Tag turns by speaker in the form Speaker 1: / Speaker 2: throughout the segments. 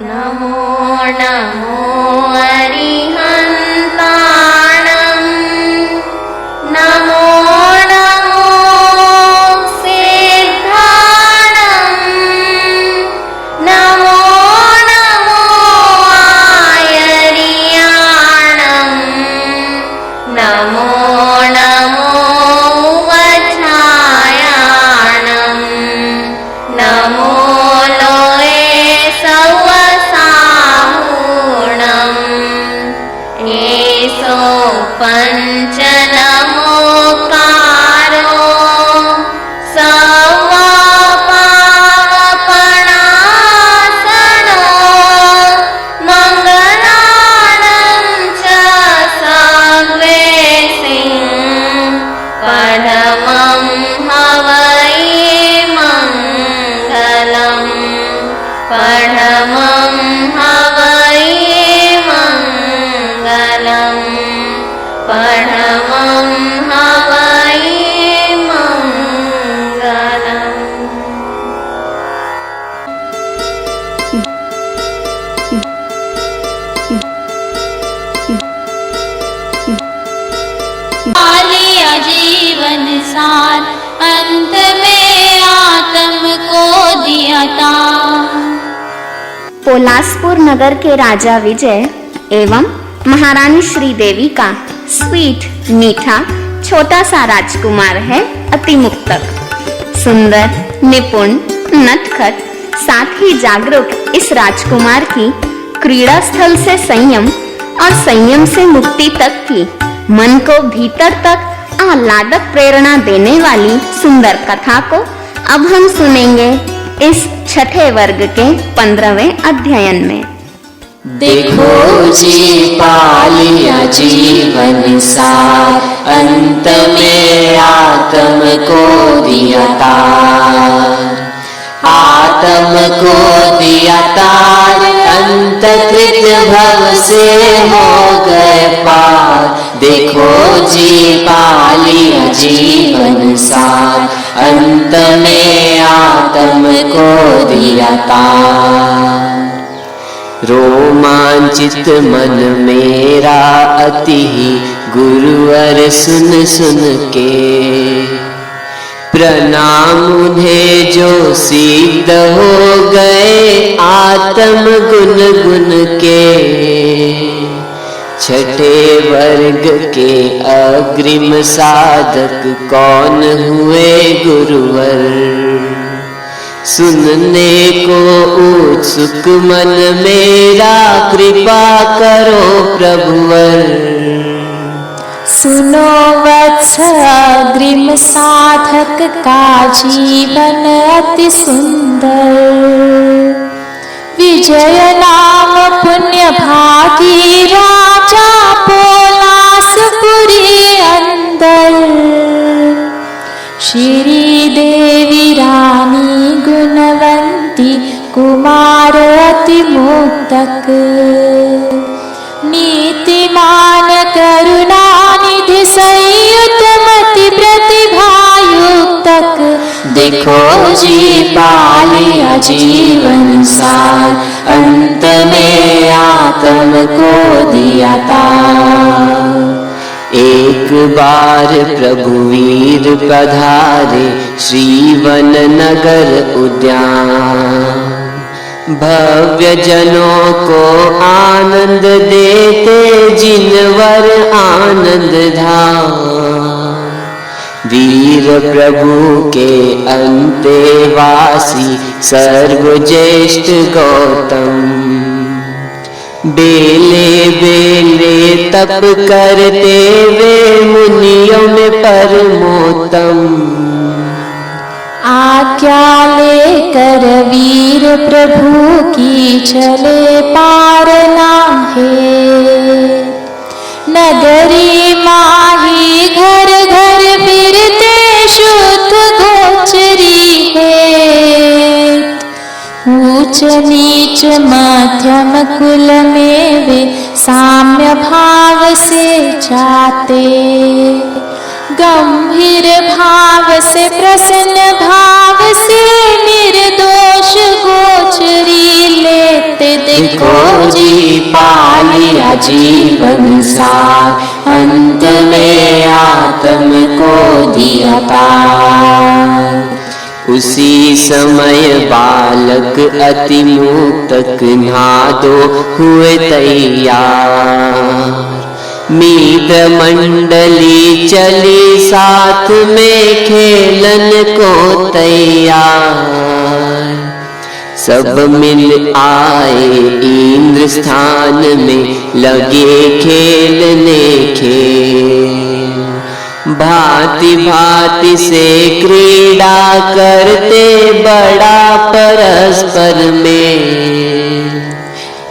Speaker 1: नमो नमो अरिहन्ताणं नमो नमो सिद्धाणं नमो नमो आयर्याणं नमो नमो वज्रायाणं नमो लोये सवसाहूणं एषो पञ्चनमोकारो सर्वपापनाशनो मङ्गलानं च सर्वेषां परमं हवै मङ्गलं परमं हवै मङ्गलं परमं हवै मङ्गलम्।
Speaker 2: पालिया जीवन सार अंत में आत्म को दिया था।
Speaker 3: पोलासपुर नगर के राजा विजय एवं महारानी श्रीदेवी का स्वीट मीठा छोटा सा राजकुमार है अति मुक्तक, सुंदर, निपुण, नटखट, साथ ही जागरूक इस राजकुमार की क्रीड़ा स्थल से संयम और संयम से मुक्ति तक की मन को भीतर तक आह्लादक प्रेरणा देने वाली सुंदर कथा को अब हम सुनेंगे इस छठे वर्ग के 15वें अध्ययन में।
Speaker 4: देखो जी पालिया जीवन सार अंत में आत्म को दिया तार, आत्म को दिया तार अंत कृत भव से हो गए पार। देखो जी पालिया जीवन सार अंत में आत्म को दिया तार। रोमांचित मन मेरा अति गुरुवर सुन सुन के, प्रणाम उन्हें जो सिद्ध हो गए आत्म गुण गुण के। छठे वर्ग के अग्रिम साधक कौन हुए गुरुवर, सुनने को उत्सुक मन मेरा कृपा करो प्रभुवर।
Speaker 2: सुनो वत्स अग्रिम साधक का जीवन अति सुंदर, विजय नाम पुण्य भागी राजा पोलासपुरी अंदर। श्री देवी रानी गुणवंती कुमार अति मुक्तक, नीतिमान करुणानिधि संयुत मति प्रतिभायुक्तक।
Speaker 4: देखो जी पालिया जीवन सार अंत में आत्म को दिया तार। एक बार प्रभु वीर पधारे श्रीवन नगर उद्यान, भव्य जनों को आनंद देते जिनवर आनंद धाम। वीर प्रभु के अंतेवासी सर्वज्येष्ठ गौतम, बेले बेले तप करते वे मुनियों में परमोत्तम।
Speaker 2: आज्ञा लेकर वीर प्रभु की चले पार नाहे, नगरी माही घर घर फिरते शुद्ध गोचरी है। ऊंच नीच मध्यम कुल में वे साम्य भाव से जाते, गंभीर भाव से प्रसन्न भाव से निर्दोष गोचरी लेते। आजीवन सार, अंत में आत्म को दिया पार।
Speaker 4: उसी समय बालक अति मुक्तक नादो हुए तैयार। मित्र मंडली चली साथ में खेलन को तैयार। सब मिल आए इंद्र स्थान में लगे खेलने खेल। भांति भांति से क्रीड़ा करते बड़ा परस्पर में।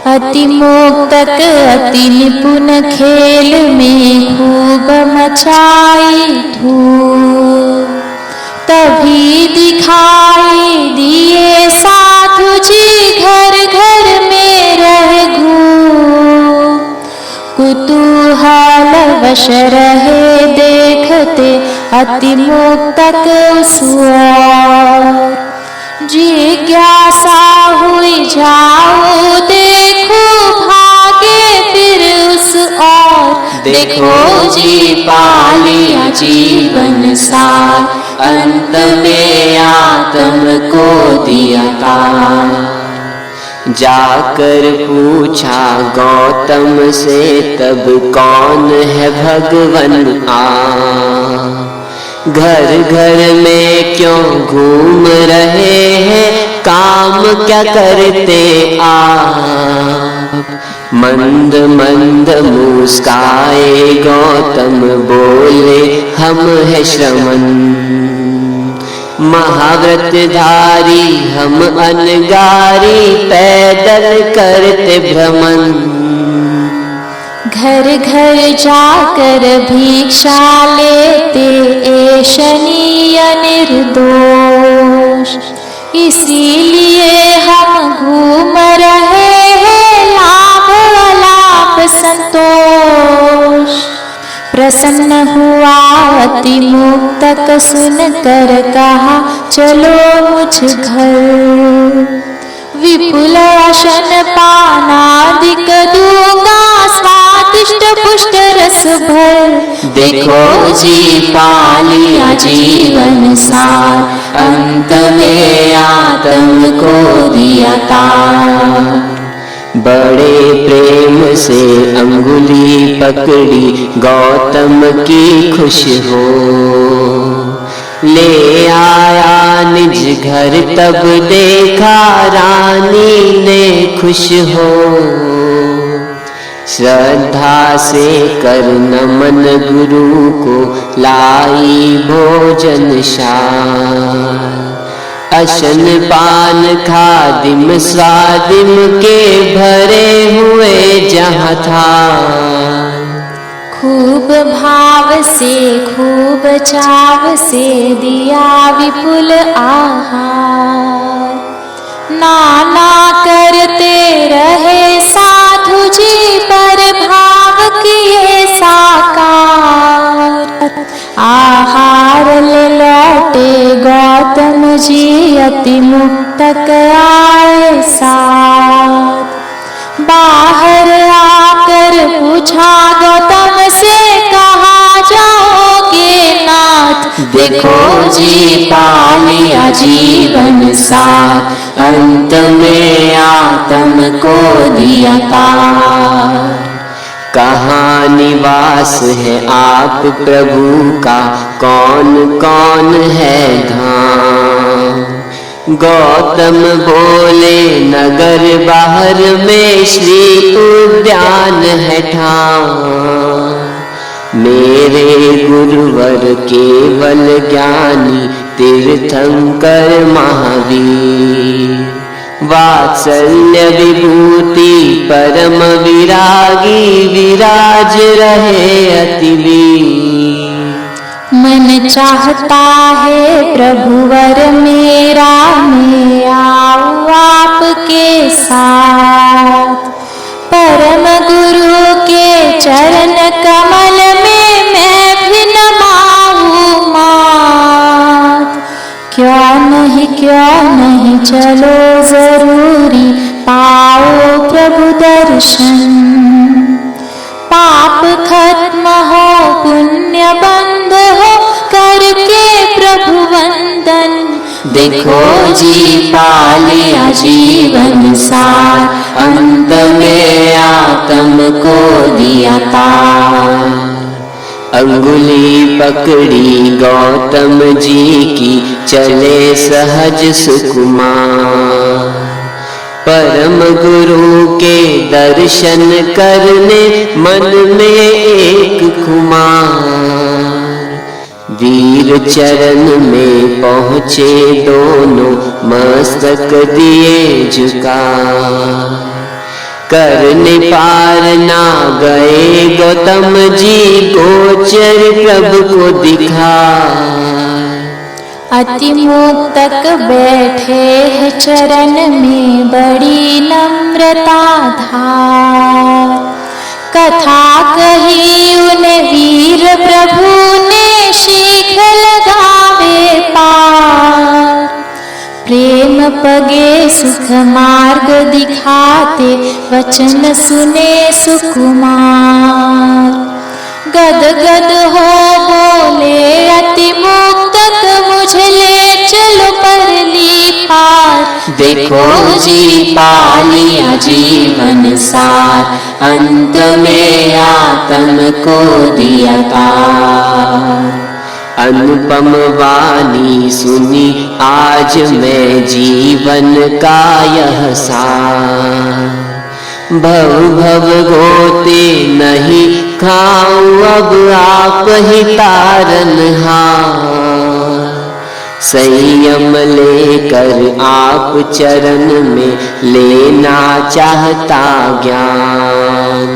Speaker 2: अति मुक्तक अति निपुण खेल में खूब मचाई धूम। तभी दिखाई दिए साधु जी घर घर में रह घूम। कुतूहल वश रहे देखते अति मुक्तक उस ओर। जिज्ञासा हुई जाओ देखो भागे फिर उस ओर। देखो जी पा लिया जीवन सार, अंत में आत्म को दिया तार।
Speaker 4: जाकर पूछा गौतम से तब कौन है भगवन आ। घर घर में क्यों घूम रहे हैं, काम क्या करते आप। मंद मंद मुस्काए गौतम बोले हम है श्रमण। महाव्रतधारी हम अनगारी पैदल करते भ्रमण।
Speaker 2: घर घर जाकर भिक्षा लेते ऐशनीय निर्दोष। इसीलिए हम घूम रहे हैं लाभ अलाभ संतोष। प्रसन्न हुआ अति मुक्तक सुनकर कहा चलो मुझ घर। विपुल अशन पानादिक दूंगा स्वादिष्ट पुष्ट रस भर।
Speaker 4: देखो जी पा लिया जीवन सार,
Speaker 2: अंत में आत्म को दिया तार।
Speaker 4: बड़े प्रेम से अंगुली पकड़ी गौतम की खुश हो। ले आया निज घर तब देखा रानी ने खुश हो। श्रद्धा से कर नमन गुरु को लाई भोजन शार। अशन पान खादिम स्वादिम के भरे हुए जहाँ था।
Speaker 2: खूब भाव से खूब चाव से दिया विपुल आहार। नाना करते रहे साधु जी पर भाव किए साकार। आहार ले लौटे गौतम जी अति मुक्तक आए साथ। बाहर आकर पूछा गौतम से कहा जाओगे नाथ।
Speaker 4: देखो जी पा लिया जीवन सार, अंत में आत्म को दिया तार। कहाँ निवास है आप प्रभु का, कौन कौन है धाम। गौतम बोले नगर बाहर में श्री उद्यान है ठाम। मेरे गुरुवर केवल ज्ञानी तीर्थंकर महावीर। वात्सल्य विभूति परम विरागी विराज रहे अतिवीर।
Speaker 2: मन चाहता है प्रभुवर मेरा मैं आऊं आपके साथ। परम गुरु के चरण कमल में मैं भी नमाऊं माथ। क्यों नहीं चलो जरूरी पाओ प्रभु दर्शन। देखो जी पा लिया जीवन सार, अंत में आत्म को दिया तार।
Speaker 4: अंगुली पकड़ी गौतम जी की, चले सहज सुकुमार। परम गुरु के दर्शन करने, मन में एक खुमार। वीर चरण में पहुँचे दोनों, मस्तक दिए झुका। करने पार ना गए गौतम जी, गोचर प्रभु को दिखा।
Speaker 2: अति मुक्तक बैठे है चरण में, बड़ी नम्रता धार। कथा कही उन्हें वीर प्रभु ने, शीघ्र लगावे पार। प्रेम पगे सुख मार्ग दिखाते, वचन सुने सुकुमार। गद गद हो बोले अति मुक्तक, मुझे ले चलो परली पार।
Speaker 4: देखो जी पा लिया जीवन सार, अंत में आत्म को दिया तार। अनुपम वाणी सुनी आज मैं, जीवन का यह सार। भव भव गोते नहीं खाऊं, अब आप ही तारनहार। संयम लेकर आप चरण में, लेना चाहता ज्ञान।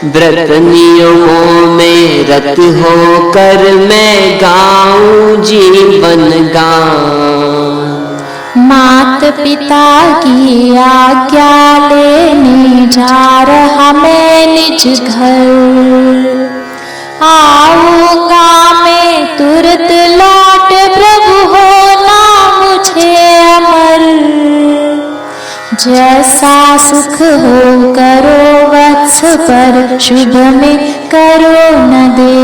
Speaker 4: व्रत नियमों में रत होकर, मैं गाऊं जीवन गान।
Speaker 2: मात पिता की आज्ञा लेने जा रहा मैं निज घर। आऊंगा मैं तुरंत लौट, प्रभु होना मुझे अमर। जैसा सुख हो करो वत्स पर, शुभ में करो न दे।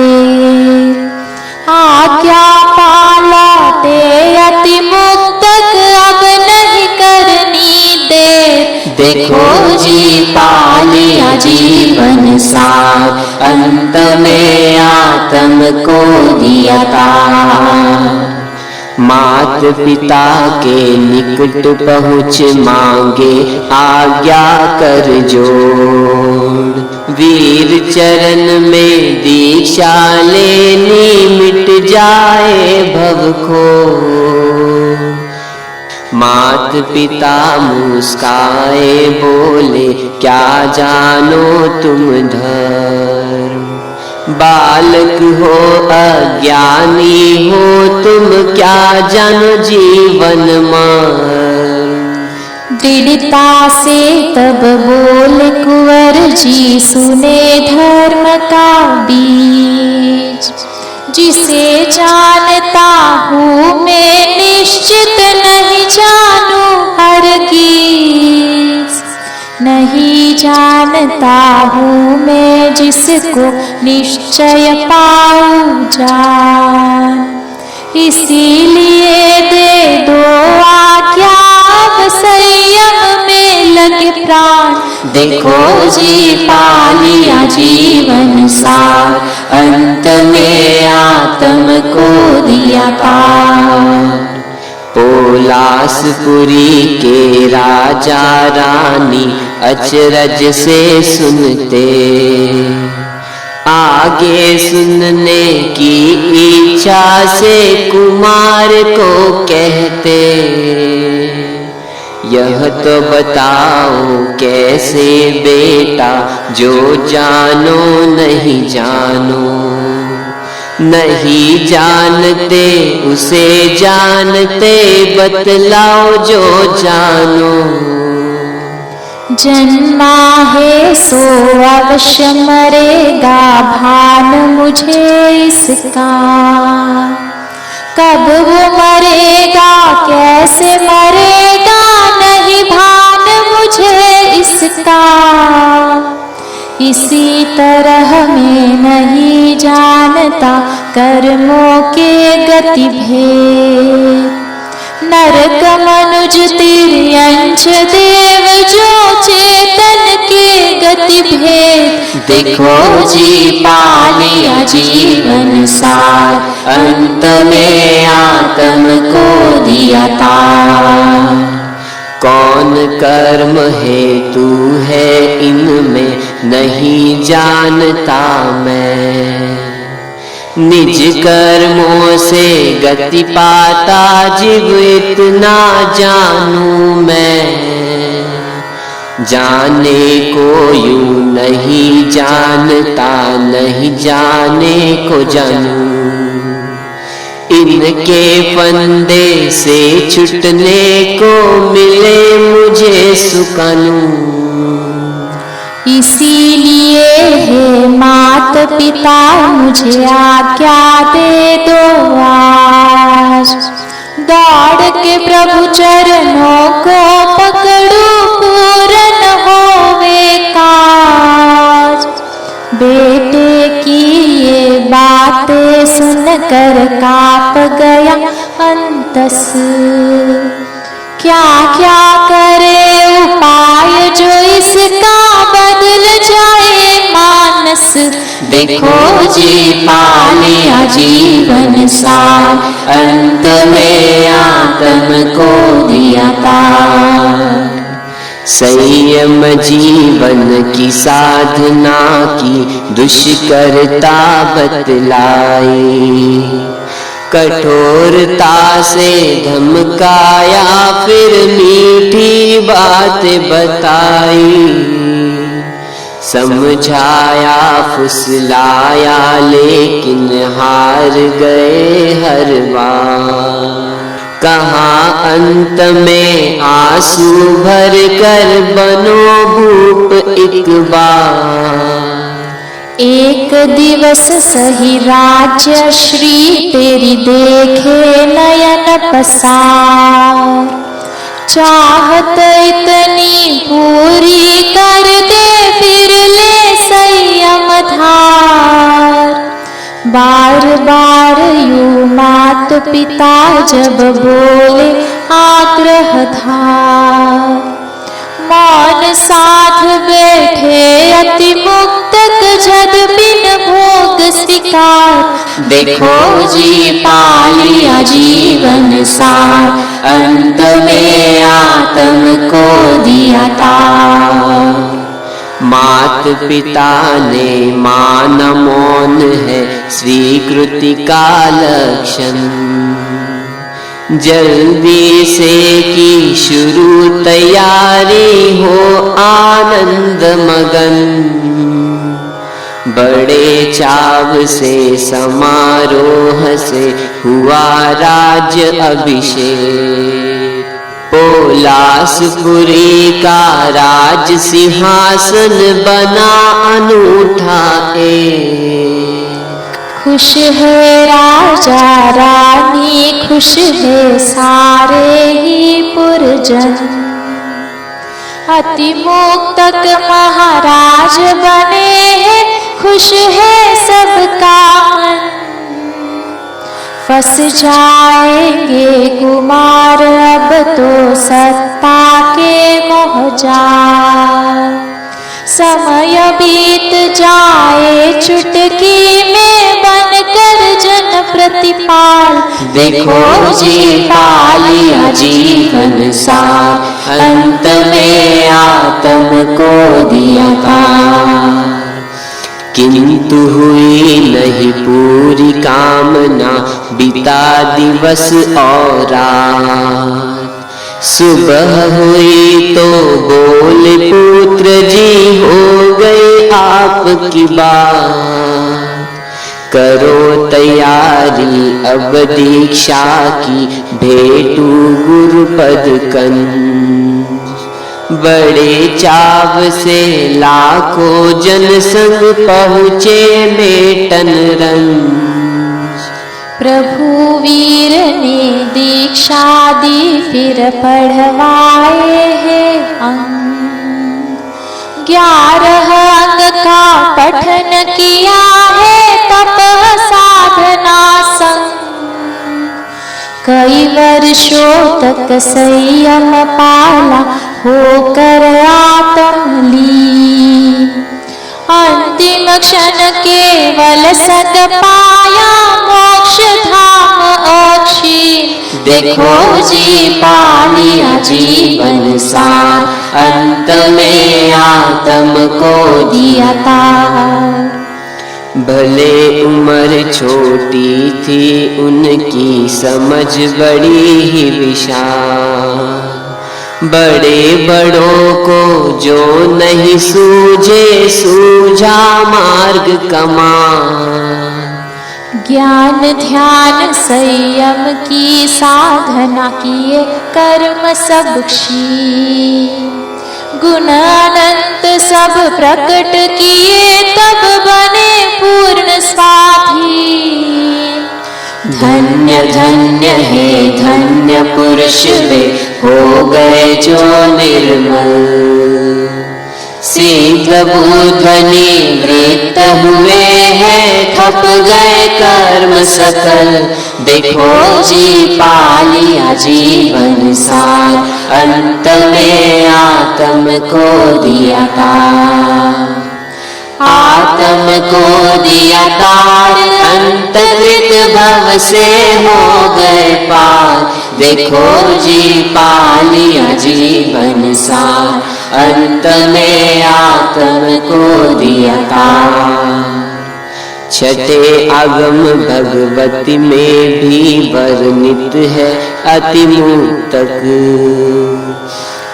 Speaker 2: आज्ञा पालते अति मुक्तक, अब नहीं करनी देर।
Speaker 4: देखो जी पा लिया जीवन सार, अंत में आत्म को दिया तार। मात पिता के निकट पहुँच मांगे, आज्ञा कर जोड़। वीर चरण में दीक्षा लेनी, मिट जाए भव को। मात पिता मुस्काए बोले, क्या जानो तुम धर्म। बालक हो अज्ञानी हो तुम, क्या जानो जीवन मर।
Speaker 2: दृढ़ता से तब बोले कुंवर जी, सुने धर्म का बीज। जिसे जानता हूँ मैं निश्चित, नहीं जानू हरगिज। नहीं जानता हूँ मैं जिसको, निश्चय पाऊँ जान। इसीलिए दे दो आज्ञा, अब संयम में लगे प्राण।
Speaker 4: देखो जी पा लिया जीवन सार, अंत में आत्म को दिया तार। पोलासपुरी के राजा रानी अचरज से सुनते, आगे सुनने की इच्छा से कुमार को कहते। यह तो बताओ कैसे बेटा, जो जानो नहीं जानो। नहीं जानते उसे जानते, बतलाओ जो जानो।
Speaker 2: जन्मा है सो अवश्य मरेगा, भान मुझे इसका। कब वो मरेगा कैसे मरेगा, नहीं भान मुझे इसका। इसी तरह मैं नहीं जानता कर्मों के गति भेद। नरक मनुज तिर्यंच देव जो चेतन के गति भेद।
Speaker 4: देखो जी पा लिया जीवन सार, अंत में आत्म को दिया तार। कौन कर्म हेतु है इनमें नहीं जानता मैं, निज कर्मों से गति पाता जीव इतना जानू मैं। जाने को यूं नहीं जानता, नहीं जाने को जानू, इनके फंदे से छूटने को मिले मुझे सुकून।
Speaker 2: इसीलिए हे मात पिता मुझे आज्ञा दे दो आज, दौड़ के प्रभु चरणों को पकड़ूं पूरन होवे काज। बेटे की ये बातें सुनकर कांप गया अंतस, क्या क्या करे उपाय जो इसका बदल जाए मानस।
Speaker 4: देखो जी पा लिया जीवन सार, अंत में आत्म को दिया तार। संयम जीवन की साधना की दुष्करता बतलाई, कठोरता से धमकाया फिर मीठी बात बताई। समझाया फुसलाया लेकिन हार गए हर बार। कहाँ अंत में आंसू भर कर बनो भूप एक बार।
Speaker 2: एक दिवस सही राज्य श्री तेरी देखे नयन पसार, चाहत इतनी पूरी कर दे फिर ले संयम धार। बार बार यूं मात पिता जब बोले आग्रह धार, मौन साध बैठे अति मुक्तक जद बिन भोग शिकार।
Speaker 4: देखो जी पा लिया जीवन सार, अंत में आत्म को दिया तार। मात पिता ने मान मौन है स्वीकृति का लक्षण, जल्दी से की शुरू तैयारी हो आनंद मगन। बड़े चाव से समारोह से हुआ राज्य अभिषेक, पोलासपुरी का राज सिंहासन बना अनूठा एक।
Speaker 2: खुश है राजा रानी खुश है सारे ही पुरजन, अति मुक्तक महाराज बने हैं खुश है सबका मन। फंस जाएंगे कुमार अब तो सत्ता के मोहजाल, समय बीत जाए चुटकी में बनकर जन प्रतिपाल।
Speaker 4: देखो जी पा लिया जीवन सार, अंत में आत्म को दिया तार। किंतु हुई नहीं पूरी कामना, बीता दिवस और रात। सुबह हुई तो बोले पुत्र जी हो गई आपकी बात, करो तैयारी अब दीक्षा की भेटू गुरुपद कंज। बड़े चाव से लाखों जन संग पहुँचे मेटन रंज।
Speaker 2: प्रभु वीर ने दीक्षा दी फिर पढ़वाए हैं अंग, 11 अंग का पठन किया है तप साधना संग। कई वर्षों तक संयम पाला होकर आत्मलीन, अंतिम क्षण केवल सद पाया मोक्ष धाम अक्षीण। देखो जी पा लिया जीवन सार, अंत में आत्म को दिया तार।
Speaker 4: भले उम्र छोटी थी उनकी समझ बड़ी ही विशाल, बड़े बड़ों को जो नहीं सूझे सूझा मार्ग कमान।
Speaker 2: ज्ञान ध्यान संयम की साधना किए कर्म सब क्षीण, गुण अनंत सब प्रकट किए तब बने पूर्ण स्वाधीन। धन्य धन्य है धन्य पुरुष वे हो गए जो निर्मल,
Speaker 4: सिद्ध बुद्ध निवृत्त हुए हैं थप गए कर्म सकल।
Speaker 2: देखो जी पा लिया जीवन सार, अंत में आत्म को दिया तार। आत्म को दिया तार, अंतकृत भव से हो गए पार। देखो जी पा लिया जीवन सार, अंत में आत्म को दिया तार।
Speaker 4: छठे आगम भगवती में भी वर्णित है अति मुक्तक,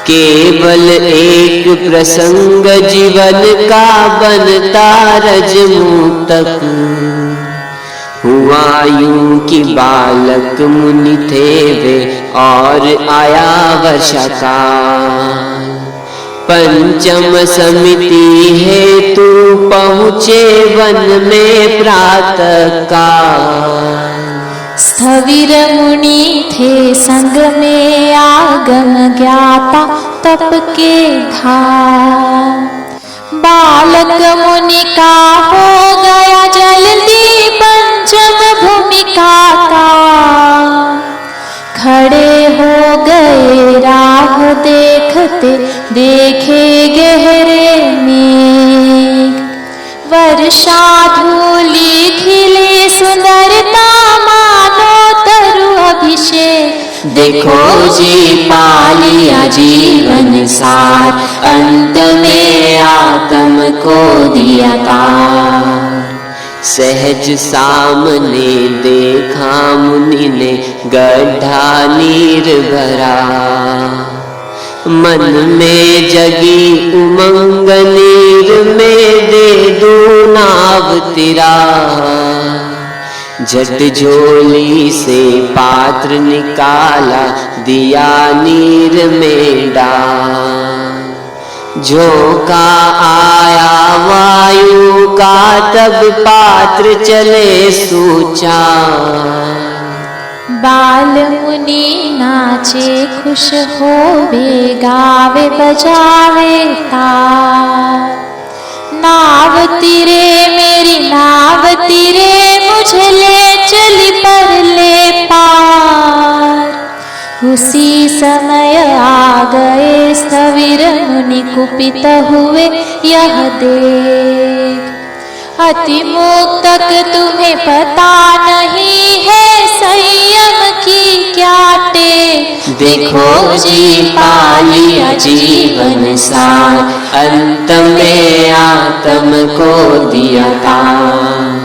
Speaker 4: केवल एक प्रसंग जीवन का बनता रजमुक्तक। हुआ यूं कि बालक मुनि थे वे और आया वर्षा काल, पंचम समिति हेतु पहुँचे वन में प्रातः काल।
Speaker 2: स्थविर मुनि थे संग में आगम ज्ञाता तप के धाम, बालक मुनि का हो गया जल्दी पंचम भूमिका का। खड़े हो गए राह देखते देखे गहरे मेघ, वर्षा धूली खिले सुंदरता मानो तरु अभिषेक।
Speaker 4: देखो जी पा लिया जीवन सार, अंत में आत्म को दिया तार। सहज सामने देखा मुनि ने गड्ढा नीर भरा, मन में जगी उमंग नीर में दे दूं नाव तेरा। झट झोली से पात्र निकाला दिया नीर में डाल, झोंका आया वायु का तब पात्र चले सूचा।
Speaker 2: बाल मुनि नाचे खुश होवे गावे बजावे तार, नाव तीरे मेरी नाव तीरे मुझे ले चली पर ले पार। उसी समय आ गए स्थविर मुनि कुपित हुए यह देख, अति मुक्तक तुम्हें पता नहीं है संयम की क्या टेक।
Speaker 4: देखो जी पा लिया जीवन सार, अंत में आत्म को दिया तार।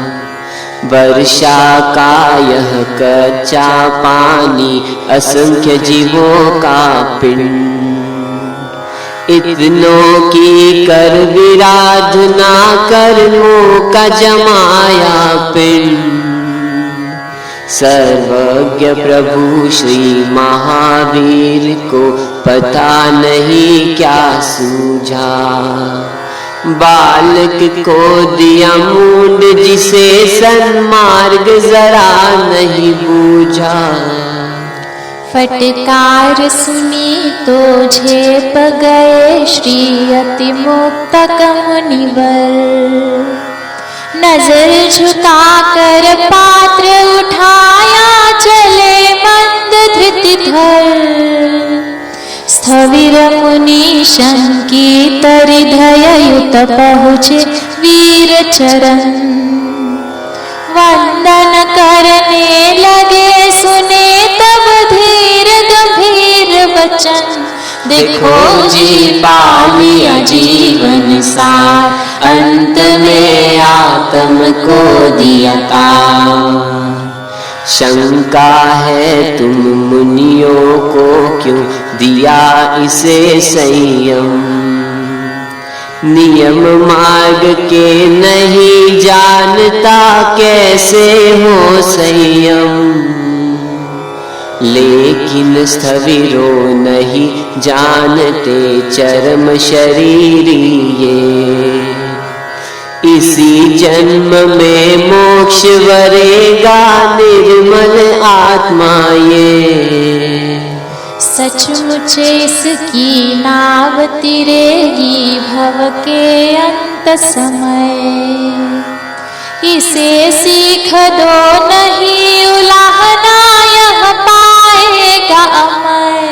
Speaker 4: वर्षा का यह कच्चा पानी असंख्य जीवों का पिंड, इतनों की कर विराधना कर्मों का जमाया पिंड। सर्वज्ञ प्रभु श्री महावीर को पता नहीं क्या सूझा, बालक को दिया मूंड जिसे सन्मार्ग जरा नहीं बूझा।
Speaker 2: फटकार सुनी तो झेप गए श्री अति मुक्तक मुनिवर, नजर झुका कर पात्र उठाया चले मन
Speaker 5: धृति धर स्थविर मुनि शंकित हृदय युत पहुँचे वीर चरण वंदन करने लगे सुने तब धीर गंभीर वचन
Speaker 2: देखो जी पा लिया जीवन सार अंत में आत्म को दिया तार शंका है तुम मुनियों को क्यों दिया इसे संयम नियम मार्ग के नहीं जानता कैसे हो संयम लेकिन स्थविरो नहीं जानते चरम शरीरी ये इसी जन्म में मोक्ष वरेगा निर्मल आत्मा ये
Speaker 5: सचमुच इसकी नाव तिरेगी भव के अंत समय इसे सीख दो नहीं उलाहना यह पाएगा अमय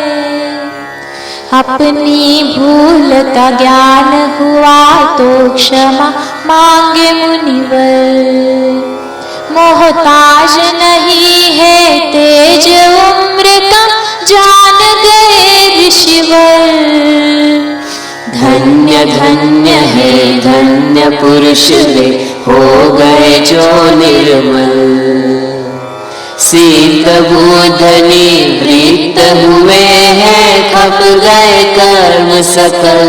Speaker 5: अपनी भूल का ज्ञान हुआ तो क्षमा मांगे मुनिवर मोहताज नहीं है तेज उम्र का जान गए ऋषिवर
Speaker 2: धन्य धन्य है धन्य पुरुष वे हो गए जो निर्मल शीत बुधनी वृत्त हुए हैं खप गए कर्म सकल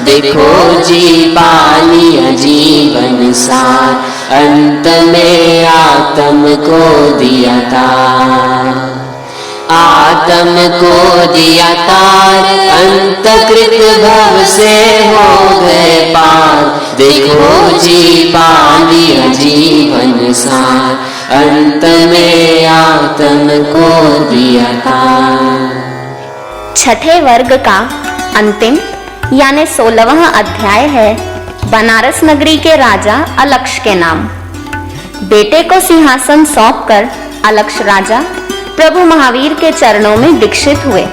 Speaker 2: देखो जी पा लिया जीवन सार अंत में आत्म को दिया तार आत्म को दिया तार अंतकृत भव से हो गए पार देखो जी पा लिया जीवन सार अंत में आत्म को दिया तार।
Speaker 3: छठे वर्ग का अंतिम यानी 16वां अध्याय है बनारस नगरी के राजा अलक्ष के नाम। बेटे को सिंहासन सौंपकर अलक्ष राजा प्रभु महावीर के चरणों में दीक्षित हुए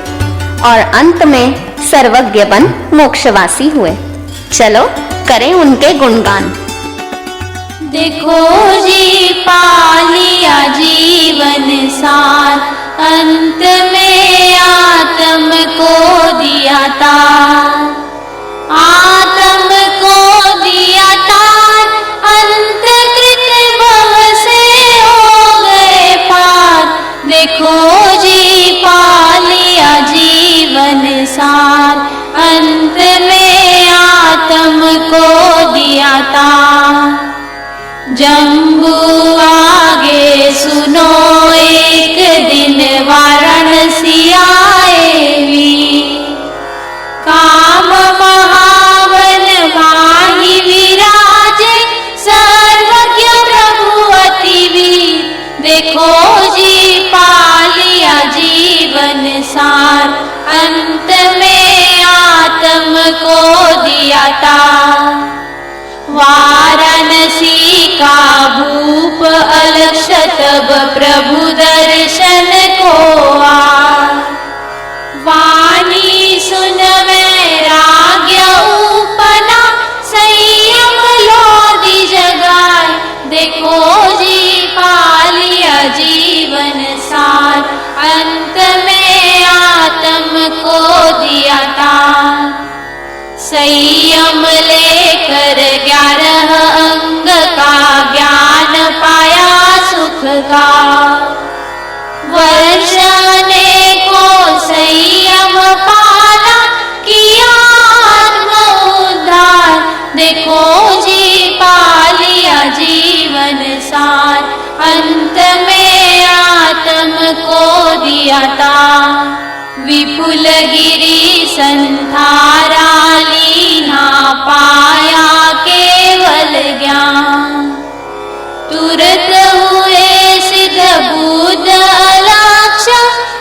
Speaker 3: और अंत में सर्वज्ञ बन मोक्षवासी हुए। चलो करें उनके गुणगान।
Speaker 1: देखो जी पा लिया जीवन सार अंत में आत्म को दिया तार आत्म को दिया तार अंतकृत भव से हो गए पार देखो जी पा लिया जीवन सार अंत में आत्म को दिया तार जम्बू आगे सुनो एक दिन वाराणसी आएवी काम महावन माही विराजे सर्वज्ञ प्रभु अतिवीर देखो जी पा लिया जीवन सार अंत में आत्म को दिया तार वाराणसी का भूप अलक्ष तब प्रभु दर्शन को वाणी सुन वैराग्य उपना संयम लोधी जगाए देखो जी पा लिया जीवन सार अंत में आत्म को दिया तार संयम लेकर 11 अंग का ज्ञान पाया सुख का वर्षने को संयम पाला किया आत्म उद्धार देखो जी पा लिया जीवन सार अंत में आत्म को दिया तार विपुल गिरी संधारा लीना पाया केवल ज्ञान तुरत हुए सिद्ध बुद्ध अलक्ष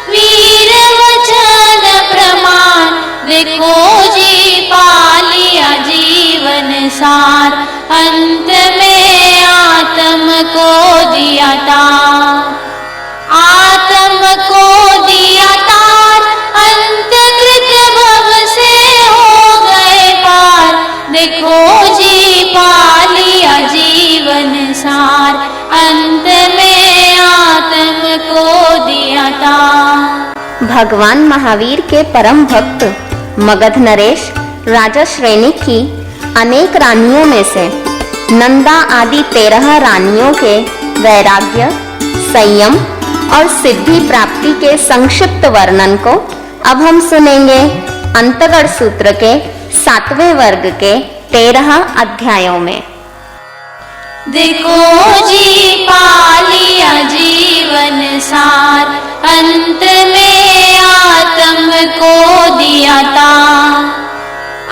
Speaker 1: वीर वचन प्रमाण देखो जी पा लिया जीवन सार अंत में आत्म को दिया तार आत्म को दिया
Speaker 3: भगवान महावीर के परम भक्त मगध नरेश राजा श्रेणी की अनेक रानियों में से नंदा आदि 13 रानियों के वैराग्य, संयम और सिद्धि प्राप्ति के संक्षिप्त वर्णन को अब हम सुनेंगे अंतगढ़ सूत्र के 7वें वर्ग के 13 अध्यायों में।
Speaker 1: देखो जी पालिया जीवन सार, अंत में आत्म को दिया तार,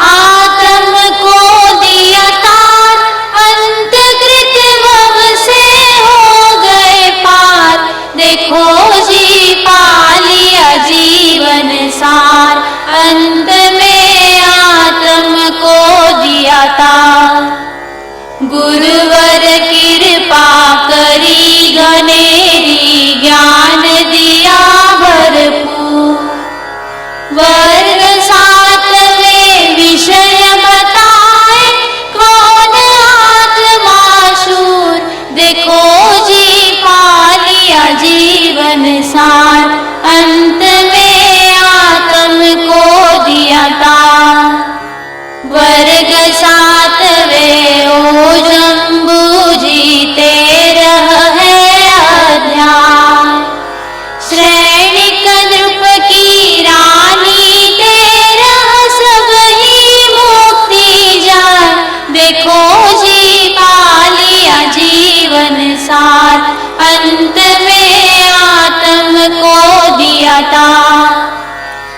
Speaker 1: आत्म को दिया तार, अंत कृत भव से हो गए पार। देखो जी पालिया जीवन सार, अंत में आत्म को दिया तार। गुरुवर कृपा करी घनेरी, ज्ञान दिया भरपूर। वर्ग 7वें विषय बताए, कौन आत्मा शूर। देखो जी पालिया जीवन सार, अंत में आत्म को दिया तार। वर्ग 7वें ओ जम्बू जी 13 है अध्याय। श्रेणिक नृप की रानी 13 सब ही मुक्ति जाए। देखो जी पालिया जीवन सार, अंत में आत्म को दिया तार।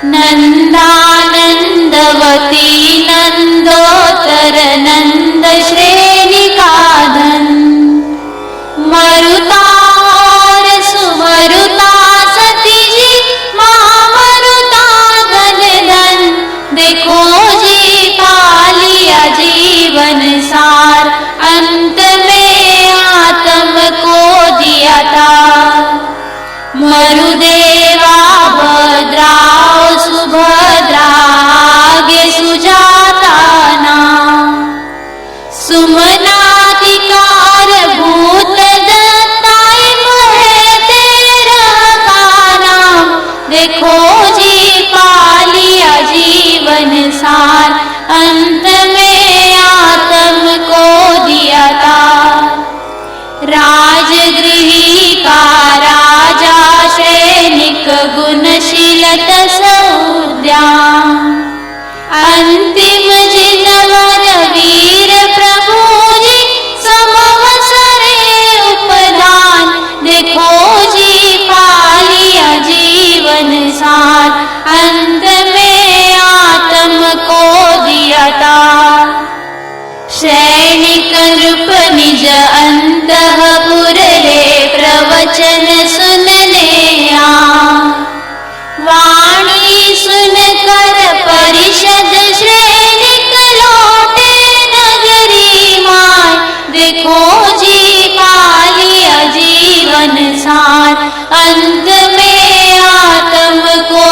Speaker 1: नंदानंदवती नंदोतर नंद श्रेणी का धन, मरुता और सुमरुता सती जी महामरुता धन धन। देखो जी पालिया जीवन सार, अंत में आत्म को दिया तार। मरुदेवा भद्राओ सुभद्रा आगे सुजाता नाम, सुमनाधिकार भूत दत्ताई है 13 का नाम। देखो जी पालिया जीवन सार, अंत में आत्म को दिया तार। राजगृही का राजा सैनिक गुणशीलत सौद्यान, अंतिम जिनवर वीर प्रभु जी समवसरे उपदान। देखो जी पालिया जीवन सार, अंत में आत्म को दिया तार। सैनिक नृप निज अंतःपुर रे, प्रवचन सुनने आ। वाणी सुन कर परिषद श्रेणिक लौटे नगरी माय। देखो जी पालिया जीवन सार, अंत में आत्म को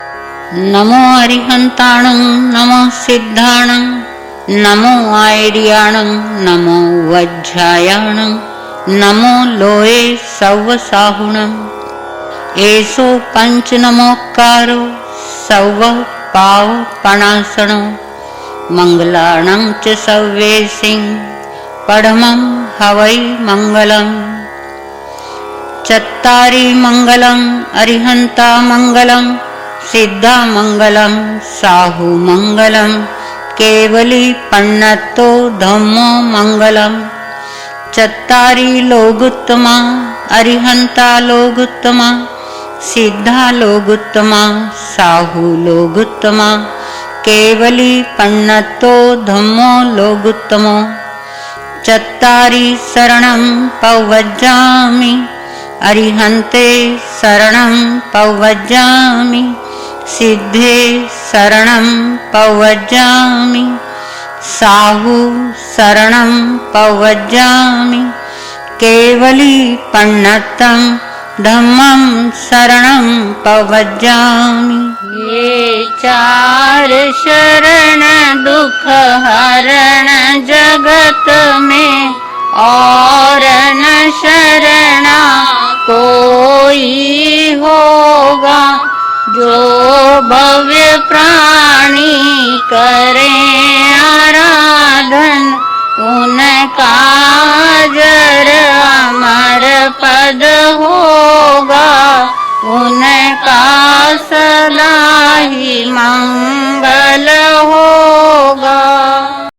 Speaker 6: नमो अरिहन्ताणं नमो सिद्धाणं नमो आयडियाणं नमो वज्रायाणं नमो लोये सव्वसाहुणं एषो पंच नमोकारो सव्व पावपणासनो मंगलाणं च सव्वेसिं पढमं हवै मंगलम् चत्तारि मंगलम् अरिहन्ता मंगलम् सिद्धा मंगलम् साहु मंगलम् केवली पन्नतो धम्मो मंगलम् चत्तारि लोगुत्तमा अरिहन्ता लोगुत्तमा सिद्धा लोगुत्तमा साहु लोगुत्तमा केवली पन्नतो धम्मो लोगुत्तमो चत्तारि शरणं पवज्जामि अरिहन्ते शरणं पवज्जामि सिद्धे शरणं पवज्जामि साहु शरणं पवज्जामि केवली पन्नतं धम्मं शरणं पवज्जामि। ये चार शरण दुख हरण जगत में और न शरणा कोई होगा। जो भव्य प्राणी करे